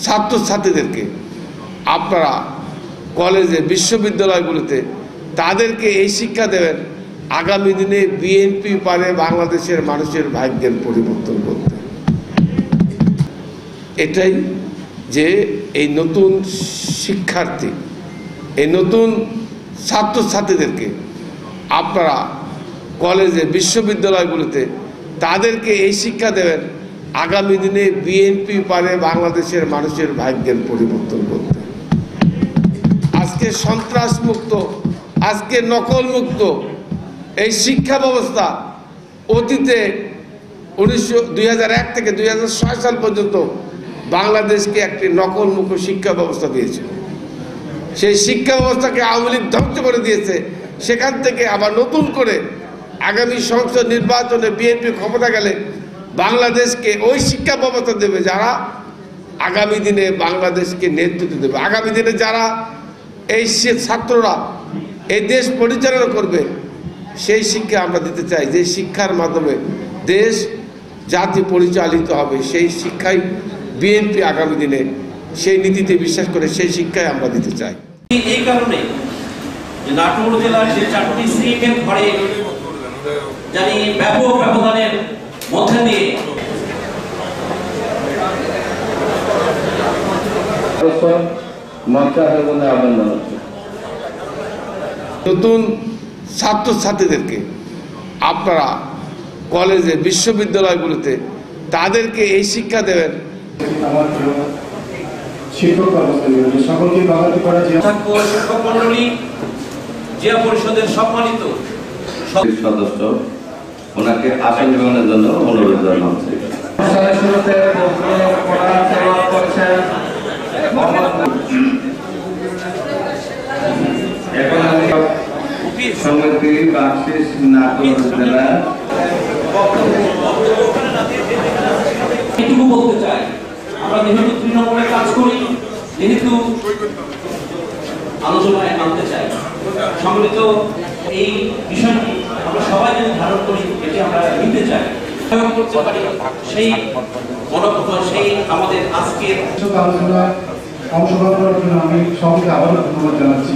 ছাত্রছাত্রীদেরকে আপনারা কলেজে বিশ্ববিদ্যালয়গুলোতে তাদেরকে এই শিক্ষা দেবেন আগামী দিনে বিএনপি পারে বাংলাদেশের মানুষের ভাগ্যের পরিবর্তন করতে। এটাই যে এই নতুন শিক্ষার্থী, এই নতুন ছাত্রছাত্রীদেরকে আপনারা কলেজে বিশ্ববিদ্যালয়গুলোতে তাদেরকে এই শিক্ষা দেবেন আগামী দিনে বিএনপি পারে বাংলাদেশের মানুষের ভাগ্যের পরিবর্তন করতে। আজকে সন্ত্রাস মুক্ত, আজকে নকল মুক্ত এই শিক্ষা ব্যবস্থা অতীতে 2001 থেকে 2006 সাল পর্যন্ত বাংলাদেশকে একটি নকল মুক্ত শিক্ষা ব্যবস্থা দিয়েছিল। সেই শিক্ষা ব্যবস্থাকে আওয়ামী লীগ ধ্বংস করে দিয়েছে। সেখান থেকে আবার নতুন করে আগামী সংসদ নির্বাচনে বিএনপি ক্ষমতা গেলে বাংলাদেশকে ওই শিক্ষা ব্যবস্থা দেবে যারা আগামী দিনে বাংলাদেশকে নেতৃত্ব দেবে। আগামী দিনে যারা এই ছাত্ররা এই দেশ পরিচালনা করবে সেই শিক্ষা আমরা দিতে চাই। যে শিক্ষার মাধ্যমে দেশ জাতি পরিচালিত হবে সেই শিক্ষাই বিএনপি আগামী দিনে সেই নীতিতে বিশ্বাস করে সেই শিক্ষাই আমরা দিতে চাই। এই কারণে নাটোর জেলার যে 4টি সিএম ঘরে জানি ব্যাপক ব্যবধানের মধ্যে দিয়ে নতুন ছাত্রছাত্রীদেরকে আপনারা কলেজে বিশ্ববিদ্যালয়গুলোতে তাদেরকে এই শিক্ষা দেবেন। শিক্ষক মন্ডলী, জিয়া পরিষদের সম্মানিত সদস্য ওনাকে আসন গ্রহণের জন্য অনুরোধ জানানো হচ্ছে। এখন আমি সমিতি বাকশিস নাটোর জেলা এটুকু বলতে চাই, আমরা যেহেতু তৃণমূলে কাজ করি, যেহেতু আলোচনায় আনতে চাই, সম্মিলিত এই বিষয়টি আমরা সবাই যদি ধারণ করি, এটি আমরা নিতে চাই, করতে পারি, সেই মনোভাব, সেই আমাদের আজকের আলোচনায় অংশগ্রহণ করার জন্য আমি সবাইকে আবারও ধন্যবাদ জানাচ্ছি।